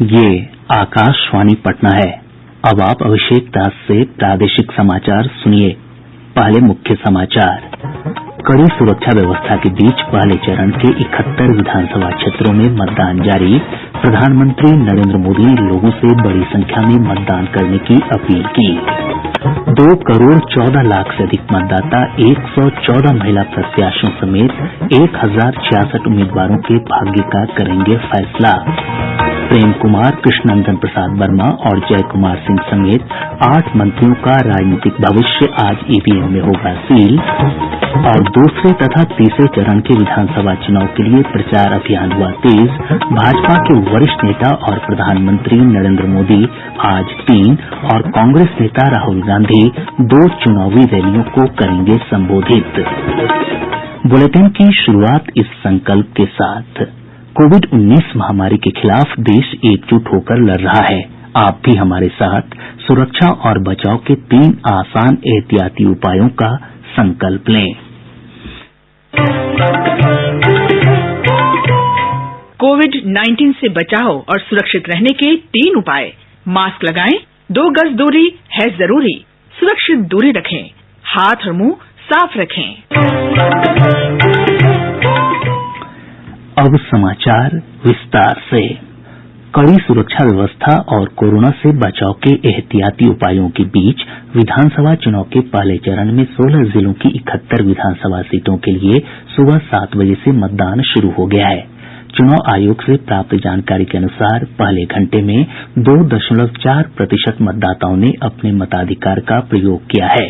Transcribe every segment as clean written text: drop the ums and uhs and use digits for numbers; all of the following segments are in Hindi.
ये आकाशवाणी पटना है। अब आप अभिषेक दास से प्रादेशिक समाचार सुनिए। पहले मुख्य समाचार। कड़ी सुरक्षा व्यवस्था के बीच पहले चरण के 71 विधानसभा क्षेत्रों में मतदान जारी। प्रधानमंत्री नरेंद्र मोदी ने लोगों से बड़ी संख्या में मतदान करने की अपील की। 2 करोड़ 14 लाख से अधिक मतदाता 114 महिला प्रत्याशियों समेत 1066 उम्मीदवारों के भाग्य का करेंगे फैसला। प्रेम कुमार, कृष्णनंदन प्रसाद वर्मा और जय कुमार सिंह समेत 8 मंत्रियों का राजनीतिक भविष्य आज ईवीएम में होगा सील। और दूसरे तथा तीसरे चरण के विधानसभा चुनाव के लिए प्रचार अभियान हुआ तेज। भाजपा के वरिष्ठ नेता और प्रधानमंत्री नरेंद्र मोदी आज 3 और कांग्रेस नेता राहुल गांधी 2 चुनावी रैलियों को करेंगे संबोधित। बुलेटिन की शुरुआत इस संकल्प के साथ। कोविड-19 महामारी के खिलाफ देश एकजुट होकर लड़ रहा है। आप भी हमारे साथ सुरक्षा और बचाव के 3 आसान एहतियाती उपायों का संकल्प लें। कोविड-19 से बचाव और सुरक्षित रहने के 3 उपाय। मास्क लगाएं, 2 गज दूरी है जरूरी, सुरक्षित दूरी रखें, हाथ और मुंह साफ रखें। अब समाचार विस्तार से। कड़ी सुरक्षा व्यवस्था और कोरोना से बचाव के एहतियाती उपायों के बीच विधानसभा चुनाव के पहले चरण में 16 जिलों की 71 विधानसभा सीटों के लिए सुबह 7 बजे से मतदान शुरू हो गया है। चुनाव आयोग से प्राप्त जानकारी के अनुसार पहले घंटे में 2.4% मतदाताओं ने अपने मताधिकार का प्रयोग किया है।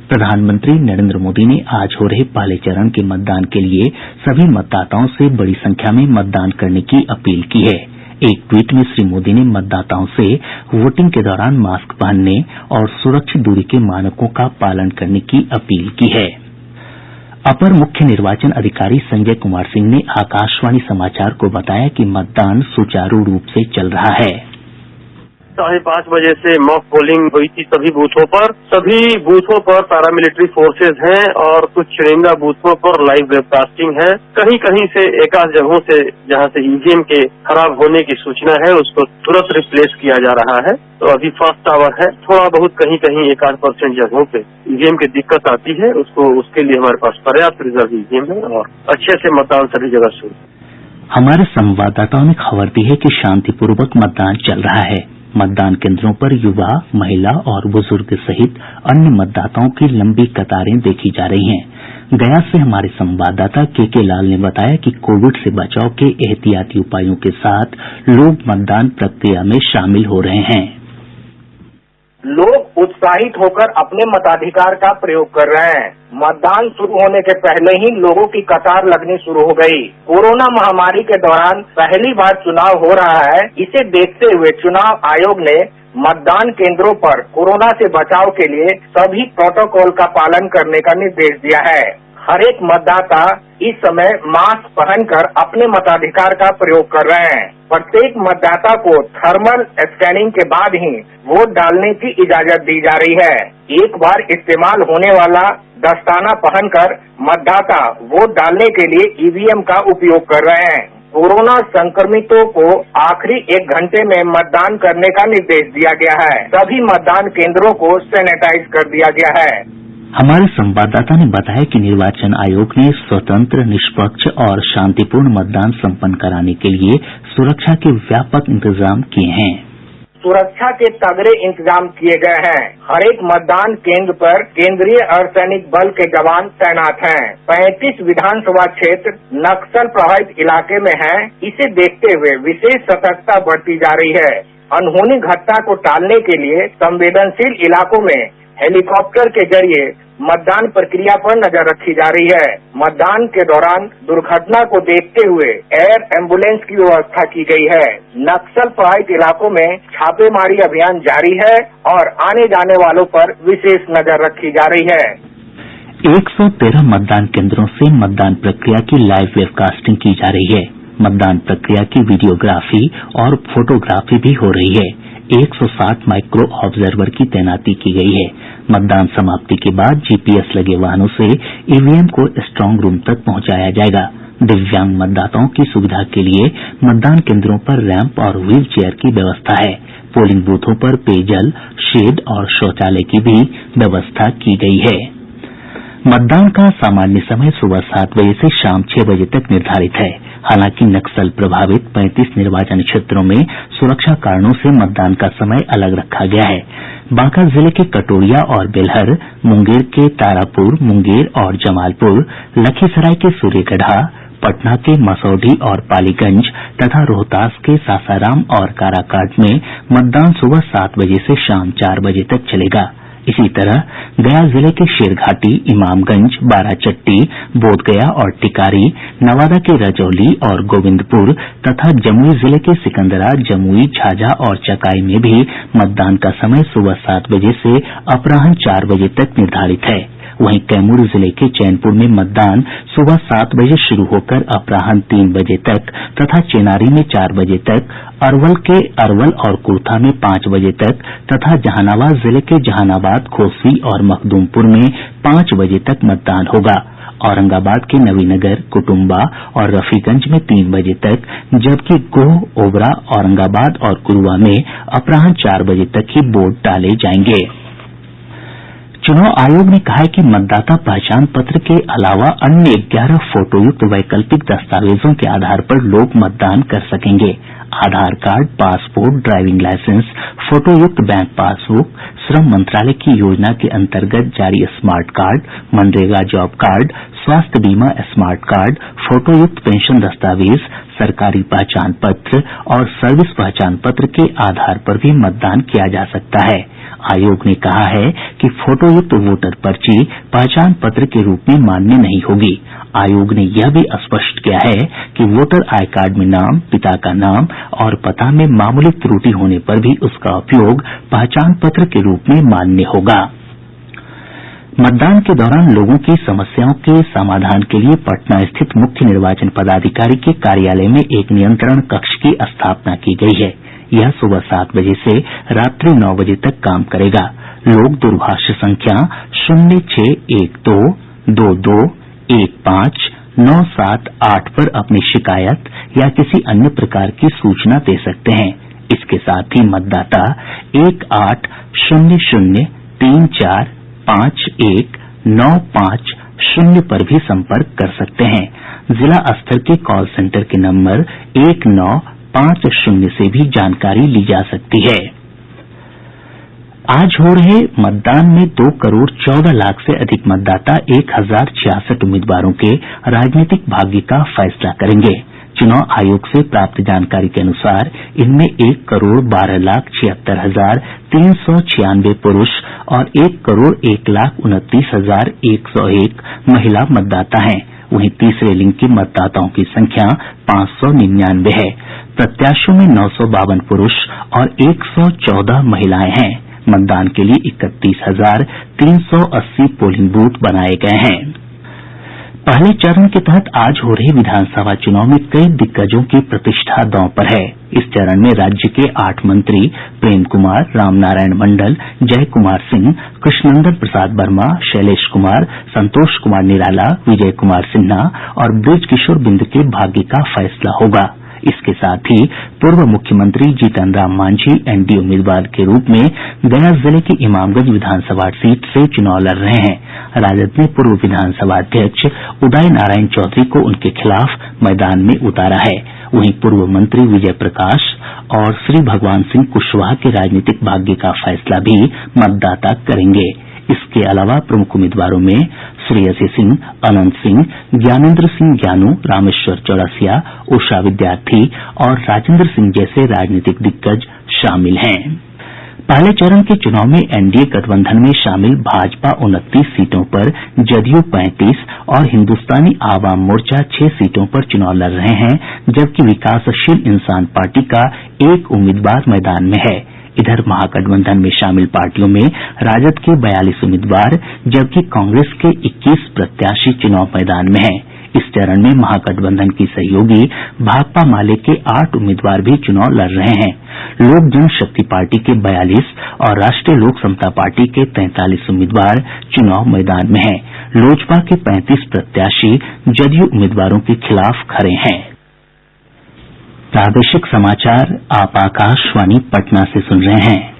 प्रधानमंत्री नरेंद्र मोदी ने आज हो रहे पहले चरण के मतदान के लिए सभी मतदाताओं से बड़ी संख्या में मतदान करने की अपील की है। एक ट्वीट में श्री मोदी ने मतदाताओं से वोटिंग के दौरान मास्क पहनने और सुरक्षित दूरी के मानकों का पालन करने की अपील की है। अपर मुख्य निर्वाचन अधिकारी संजय कुमार सिंह ने आकाशवाणी समाचार को बताया कि मतदान सुचारू रूप से चल रहा है। 5:30 बजे से मॉक पोलिंग हुई थी सभी बूथों पर पैरामिलिट्री फोर्सेज हैं और कुछ चुनिंदा बूथों पर लाइव वेबकास्टिंग है। कहीं कहीं से एकाध जगहों से जहां से ईवीएम के खराब होने की सूचना है उसको तुरंत रिप्लेस किया जा रहा है। तो अभी फास्ट टावर है, थोड़ा बहुत कहीं कहीं 1-8% जगहों पे ईवीएम की दिक्कत आती है, उसके लिए हमारे पास पर्याप्त रिजर्व ईवीएम है और अच्छे से मतदान सभी जगह शुरू। हमारे संवाददाताओं ने खबर दी है कि शांतिपूर्वक मतदान चल रहा है। मतदान केंद्रों पर युवा, महिला और बुजुर्ग सहित अन्य मतदाताओं की लंबी कतारें देखी जा रही हैं। गया से हमारे संवाददाता के लाल ने बताया कि कोविड से बचाव के एहतियाती उपायों के साथ लोग मतदान प्रक्रिया में शामिल हो रहे हैं। लोग उत्साहित होकर अपने मताधिकार का प्रयोग कर रहे हैं। मतदान शुरू होने के पहले ही लोगों की कतार लगनी शुरू हो गई। कोरोना महामारी के दौरान पहली बार चुनाव हो रहा है। इसे देखते हुए चुनाव आयोग ने मतदान केंद्रों पर कोरोना से बचाव के लिए सभी प्रोटोकॉल का पालन करने का निर्देश दिया है। हर एक मतदाता इस समय मास्क पहनकर अपने मताधिकार का प्रयोग कर रहे हैं। प्रत्येक मतदाता को थर्मल स्कैनिंग के बाद ही वोट डालने की इजाजत दी जा रही है। एक बार इस्तेमाल होने वाला दस्ताना पहनकर मतदाता वोट डालने के लिए ईवीएम का उपयोग कर रहे हैं। कोरोना संक्रमितों को आखिरी 1 घंटे में मतदान करने का निर्देश दिया गया है। सभी मतदान केंद्रों को सैनिटाइज कर दिया गया है। हमारे संवाददाता ने बताया कि निर्वाचन आयोग ने स्वतंत्र, निष्पक्ष और शांतिपूर्ण मतदान संपन्न कराने के लिए सुरक्षा के व्यापक इंतजाम किए हैं। सुरक्षा के तगड़े इंतजाम किए गए हैं। हर एक मतदान केंद्र पर केंद्रीय अर्धसैनिक बल के जवान तैनात हैं। 35 विधानसभा क्षेत्र नक्सल प्रभावित इलाके में हैं। इसे देखते हुए विशेष सतर्कता बरती जा रही है। अनहोनी घटना को टालने के लिए संवेदनशील इलाकों में हेलीकॉप्टर के जरिए मतदान प्रक्रिया पर नजर रखी जा रही है। मतदान के दौरान दुर्घटना को देखते हुए एयर एम्बुलेंस की व्यवस्था की गई है। नक्सल प्रभावित इलाकों में छापेमारी अभियान जारी है और आने जाने वालों पर विशेष नजर रखी जा रही है। 113 मतदान केंद्रों से मतदान प्रक्रिया की लाइव वेबकास्टिंग की जा रही है। मतदान प्रक्रिया की वीडियोग्राफी और फोटोग्राफी भी हो रही है। 160 माइक्रो ऑब्जर्वर की तैनाती की गई है। मतदान समाप्ति के बाद जीपीएस लगे वाहनों से ईवीएम को स्ट्रांग रूम तक पहुंचाया जाएगा। दिव्यांग मतदाताओं की सुविधा के लिए मतदान केन्द्रों पर रैंप और व्हील चेयर की व्यवस्था है। पोलिंग बूथों पर पेयजल, शेड और शौचालय की भी व्यवस्था की गई है। मतदान का सामान्य समय सुबह 7 बजे से शाम 6 बजे तक निर्धारित है। हालांकि नक्सल प्रभावित 35 निर्वाचन क्षेत्रों में सुरक्षा कारणों से मतदान का समय अलग रखा गया है। बांका जिले के कटोरिया और बेलहर, मुंगेर के तारापुर, मुंगेर और जमालपुर, लखीसराय के सूर्यगढ़ा, पटना के मसौढ़ी और पालीगंज तथा रोहतास के सासाराम और काराकाट में मतदान सुबह 7 बजे से शाम 4 बजे तक चलेगा। इसी तरह गया जिले के शेरघाटी, इमामगंज, बाराचट्टी, बोधगया और टिकारी, नवादा के रजौली और गोविंदपुर तथा जमुई जिले के सिकंदरा, जमुई, झाझा और चकाई में भी मतदान का समय सुबह 7 बजे से अपराह्न 4 बजे तक निर्धारित है। वहीं कैमूर जिले के चैनपुर में मतदान सुबह 7 बजे शुरू होकर अपराह्न 3 बजे तक तथा चेनारी में 4 बजे तक, अरवल के अरवल और कुर्था में 5 बजे तक तथा जहानाबाद जिले के जहानाबाद, खोसवी और मखदूमपुर में 5 बजे तक मतदान होगा। औरंगाबाद के नवीनगर, कुटुम्बा और रफीगंज में 3 बजे तक, जबकि गोह, ओबरा, औरंगाबाद और गुरुआ में अपराह्न 4 बजे तक ही वोट डाले जाएंगे। चुनाव आयोग ने कहा है कि मतदाता पहचान पत्र के अलावा अन्य 11 फोटोयुक्त वैकल्पिक दस्तावेजों के आधार पर लोग मतदान कर सकेंगे। आधार कार्ड, पासपोर्ट, ड्राइविंग लाइसेंस, फोटोयुक्त बैंक पासबुक, श्रम मंत्रालय की योजना के अंतर्गत जारी smart card, MNREGA job card, स्वास्थ्य बीमा स्मार्ट कार्ड, फोटोयुक्त पेंशन दस्तावेज, सरकारी पहचान पत्र और सर्विस पहचान पत्र के आधार पर भी मतदान किया जा सकता है। आयोग ने कहा है कि फोटोयुक्त वोटर पर्ची पहचान पत्र के रूप में मान्य नहीं होगी। आयोग ने यह भी स्पष्ट किया है कि वोटर आई कार्ड में नाम, पिता का नाम और पता में मामूली त्रुटि होने पर भी उसका उपयोग पहचान पत्र के रूप में मान्य होगा। मतदान के दौरान लोगों की समस्याओं के समाधान के लिए पटना स्थित मुख्य निर्वाचन पदाधिकारी के कार्यालय में एक नियंत्रण कक्ष की स्थापना की गई है। यह सुबह 7 बजे से रात्रि 9 बजे तक काम करेगा। लोग दूरभाष संख्या 0612221597 पर अपनी शिकायत या किसी अन्य प्रकार की सूचना दे सकते हैं। इसके साथ ही मतदाता 1800345195 पर भी संपर्क कर सकते हैं। जिला स्तर के कॉल सेंटर के नंबर 1950 से भी जानकारी ली जा सकती है। आज हो रहे मतदान में 2 करोड़ 14 लाख से अधिक मतदाता 1066 उम्मीदवारों के राजनीतिक भाग्य का फैसला करेंगे। चुनाव आयोग से प्राप्त जानकारी के अनुसार इनमें 1 करोड़ 12 लाख 76,396 पुरुष और 1 करोड़ 1,29,101 महिला मतदाता हैं। वहीं तीसरे लिंग के मतदाताओं की संख्या 599 है। प्रत्याशियों में 952 पुरुष और 114 महिलाएं हैं। मतदान के लिए 31,380 पोलिंग बूथ बनाये गये हैं। पहले चरण के तहत आज हो रहे विधानसभा चुनाव में कई दिग्गजों की प्रतिष्ठा दांव पर है। इस चरण में राज्य के 8 मंत्री प्रेम कुमार, रामनारायण मंडल, जय कुमार सिंह, कृष्णनंदन प्रसाद वर्मा, शैलेश कुमार, संतोष कुमार निराला, विजय कुमार सिन्हा और ब्रजकिशोर बिंद के भाग्य का फैसला होगा। इसके साथ ही पूर्व मुख्यमंत्री जीतन राम मांझी एनडीए उम्मीदवार के रूप में गया जिले की इमामगंज विधानसभा सीट से चुनाव लड़ रहे हैं। राजद ने पूर्व विधानसभा अध्यक्ष उदय नारायण चौधरी को उनके खिलाफ मैदान में उतारा है। वहीं पूर्व मंत्री विजय प्रकाश और श्री भगवान सिंह कुशवाहा के राजनीतिक भाग्य का फैसला भी मतदाता करेंगे। इसके अलावा प्रमुख उम्मीदवारों में श्रेयसी सिंह, अनंत सिंह, ज्ञानेंद्र सिंह ज्ञानू, रामेश्वर चौरसिया, उषा विद्यार्थी और राजेंद्र सिंह जैसे राजनीतिक दिग्गज शामिल हैं। पहले चरण के चुनाव में एनडीए गठबंधन में शामिल भाजपा 29 सीटों पर, जदयू 35 और हिन्दुस्तानी आवाम मोर्चा 6 सीटों पर चुनाव लड़ रहे हैं, जबकि विकासशील इंसान पार्टी का 1 उम्मीदवार मैदान में है। इधर महागठबंधन में शामिल पार्टियों में राजद के 42 उम्मीदवार जबकि कांग्रेस के 21 प्रत्याशी चुनाव मैदान में हैं। इस चरण में महागठबंधन की सहयोगी भाकपा माले के 8 उम्मीदवार भी चुनाव लड़ रहे हैं। लोक जनशक्ति पार्टी के 42 और राष्ट्रीय लोक समता पार्टी के 43 उम्मीदवार चुनाव मैदान में हैं। लोजपा के 35 प्रत्याशी जदयू उम्मीदवारों के खिलाफ खड़े हैं। प्रादेशिक समाचार आप आकाशवाणी पटना से सुन रहे हैं।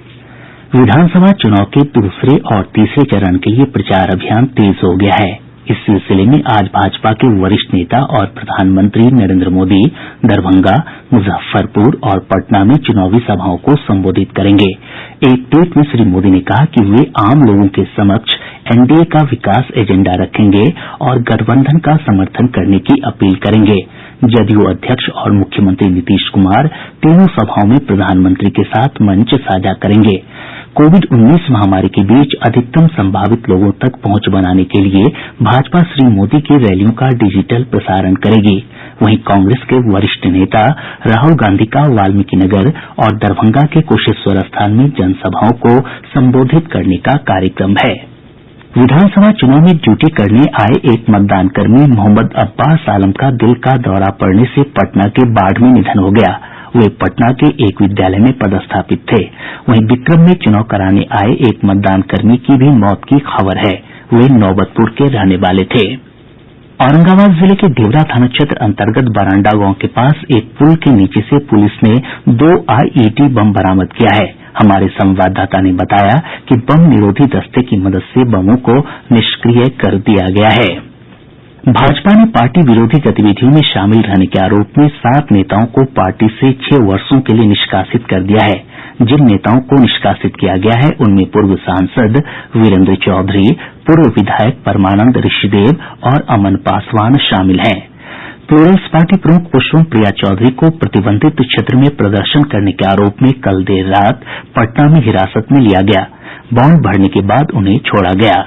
विधानसभा चुनाव के दूसरे और तीसरे चरण के लिए प्रचार अभियान तेज हो गया है। इस सिलसिले में आज भाजपा के वरिष्ठ नेता और प्रधानमंत्री नरेंद्र मोदी दरभंगा, मुजफ्फरपुर और पटना में चुनावी सभाओं को संबोधित करेंगे। एक ट्वीट में श्री मोदी ने कहा कि वे आम लोगों के समक्ष एनडीए का विकास एजेंडा रखेंगे और गठबंधन का समर्थन करने की अपील करेंगे। जदयू अध्यक्ष और मुख्यमंत्री नीतीश कुमार तीनों सभाओं में प्रधानमंत्री के साथ मंच साझा करेंगे। कोविड-19 महामारी के बीच अधिकतम संभावित लोगों तक पहुंच बनाने के लिए भाजपा श्री मोदी की रैलियों का डिजिटल प्रसारण करेगी। वहीं कांग्रेस के वरिष्ठ नेता राहुल गांधी का वाल्मीकिनगर और दरभंगा के कुशेश्वर स्थान में जनसभाओं को संबोधित करने का कार्यक्रम है। विधानसभा चुनाव में ड्यूटी करने आए एक मतदान कर्मी मोहम्मद अब्बास आलम का दिल का दौरा पड़ने से पटना के बाढ़ में निधन हो गया। वे पटना के एक विद्यालय में पदस्थापित थे। वहीं बिक्रम में चुनाव कराने आए एक मतदान कर्मी की भी मौत की खबर है। वे नौबतपुर के रहने वाले थे। औरंगाबाद जिले के ढेबरा थाना क्षेत्र अंतर्गत बरांडा गांव के पास एक पुल के नीचे से पुलिस ने 2 आईईडी बम बरामद किया है। हमारे संवाददाता ने बताया कि बम निरोधी दस्ते की मदद से बमों को निष्क्रिय कर दिया गया है। भाजपा ने पार्टी विरोधी गतिविधियों में शामिल रहने के आरोप में 7 नेताओं को पार्टी से 6 वर्षों के लिए निष्कासित कर दिया है। जिन नेताओं को निष्कासित किया गया है उनमें पूर्व सांसद वीरेंद्र चौधरी, पूर्व विधायक परमानंद ऋषिदेव और अमन पासवान शामिल हैं। प्लूरल्स पार्टी प्रमुख पुष्पम प्रिया चौधरी को प्रतिबंधित क्षेत्र में प्रदर्शन करने के आरोप में कल देर रात पटना में हिरासत में लिया गया। बॉन्ड भरने के बाद उन्हें छोड़ा गया।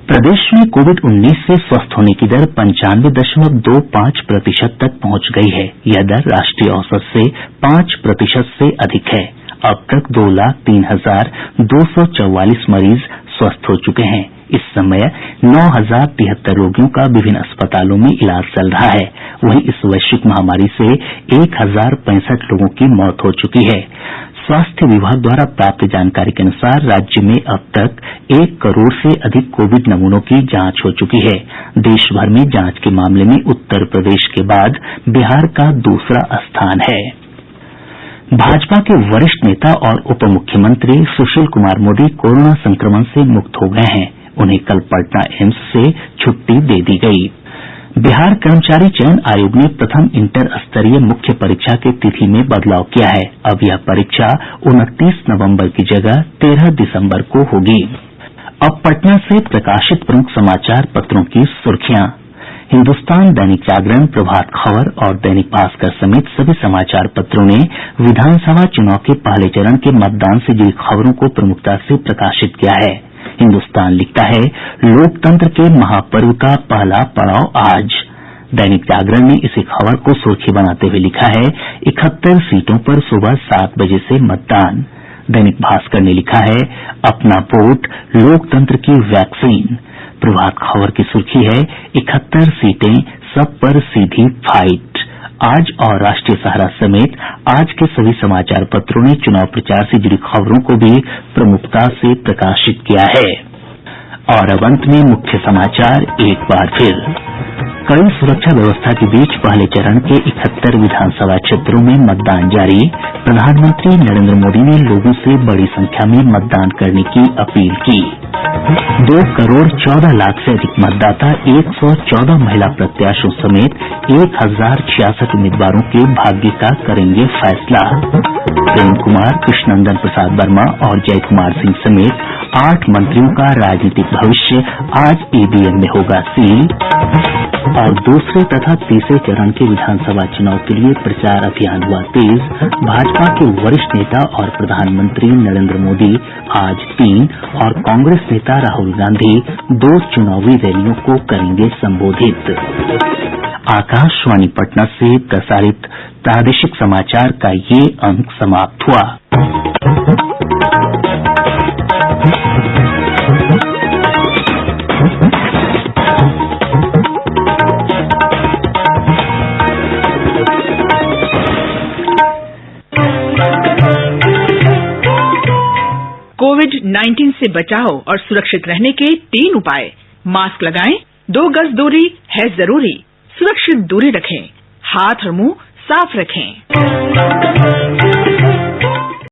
प्रदेश में कोविड-19 से स्वस्थ होने की दर 95.25% तक पहुंच गई है। यह दर राष्ट्रीय औसत से 5% से अधिक है। अब तक 2,03,244 मरीज स्वस्थ हो चुके हैं। इस समय 9,073 रोगियों का विभिन्न अस्पतालों में इलाज चल रहा है। वहीं इस वैश्विक महामारी से 1,065 लोगों की मौत हो चुकी है। स्वास्थ्य विभाग द्वारा प्राप्त जानकारी के अनुसार राज्य में अब तक 1 करोड़ से अधिक कोविड नमूनों की जांच हो चुकी है। देश भर में जांच के मामले में उत्तर प्रदेश के बाद बिहार का दूसरा स्थान है। भाजपा के वरिष्ठ नेता और उप मुख्यमंत्री सुशील कुमार मोदी कोरोना संक्रमण से मुक्त हो गए हैं। उन्हें कल पटना एम्स से छुट्टी दे दी गयी। बिहार कर्मचारी चयन आयोग ने प्रथम इंटर स्तरीय मुख्य परीक्षा की तिथि में बदलाव किया है। अब यह परीक्षा 29 नवंबर की जगह 13 दिसंबर को होगी। अब पटना से प्रकाशित प्रमुख समाचार पत्रों की सुर्खियां। हिन्दुस्तान, दैनिक जागरण, प्रभात खबर और दैनिक भास्कर समेत सभी समाचार पत्रों ने विधानसभा चुनाव के पहले चरण के मतदान से जुड़ी खबरों को प्रमुखता से प्रकाशित किया है। हिन्दुस्तान लिखता है, लोकतंत्र के महापर्व का पहला पड़ाव आज। दैनिक जागरण ने इसी खबर को सुर्खी बनाते हुए लिखा है, 71 सीटों पर सुबह 7 बजे से मतदान। दैनिक भास्कर ने लिखा है, अपना वोट लोकतंत्र की वैक्सीन। प्रभात खबर की सुर्खी है, 71 सीटें, सब पर सीधी फाइट। आज और राष्ट्रीय सहारा समेत आज के सभी समाचार पत्रों ने चुनाव प्रचार से जुड़ी खबरों को भी प्रमुखता से प्रकाशित किया है। और अब अंत में मुख्य समाचार एक बार फिर। कड़ी सुरक्षा व्यवस्था के बीच पहले चरण के 71 विधानसभा क्षेत्रों में मतदान जारी। प्रधानमंत्री नरेंद्र मोदी ने लोगों से बड़ी संख्या में मतदान करने की अपील की। 2 करोड़ 14 लाख से अधिक मतदाता 114 महिला प्रत्याशियों समेत 1,066 उम्मीदवारों के भाग्य का करेंगे फैसला। प्रेम कुमार, कृष्णनंदन प्रसाद वर्मा और जय कुमार सिंह समेत 8 मंत्रियों का राजनीतिक भविष्य आज ईवीएम में होगा सील। और दूसरे तथा तीसरे चरण के विधानसभा चुनाव के लिए प्रचार अभियान हुआ तेज। भाजपा के वरिष्ठ नेता और प्रधानमंत्री नरेंद्र मोदी आज 3 और कांग्रेस नेता राहुल गांधी 2 चुनावी रैलियों को करेंगे संबोधित। आकाशवाणी पटना से प्रसारित प्रादेशिक समाचार का ये अंक समाप्त हुआ। कोविड-19 से बचाव और सुरक्षित रहने के 3 उपाय। मास्क लगाएं, 2 गज दूरी है जरूरी, सुरक्षित दूरी रखें, हाथ और मुंह साफ रखें।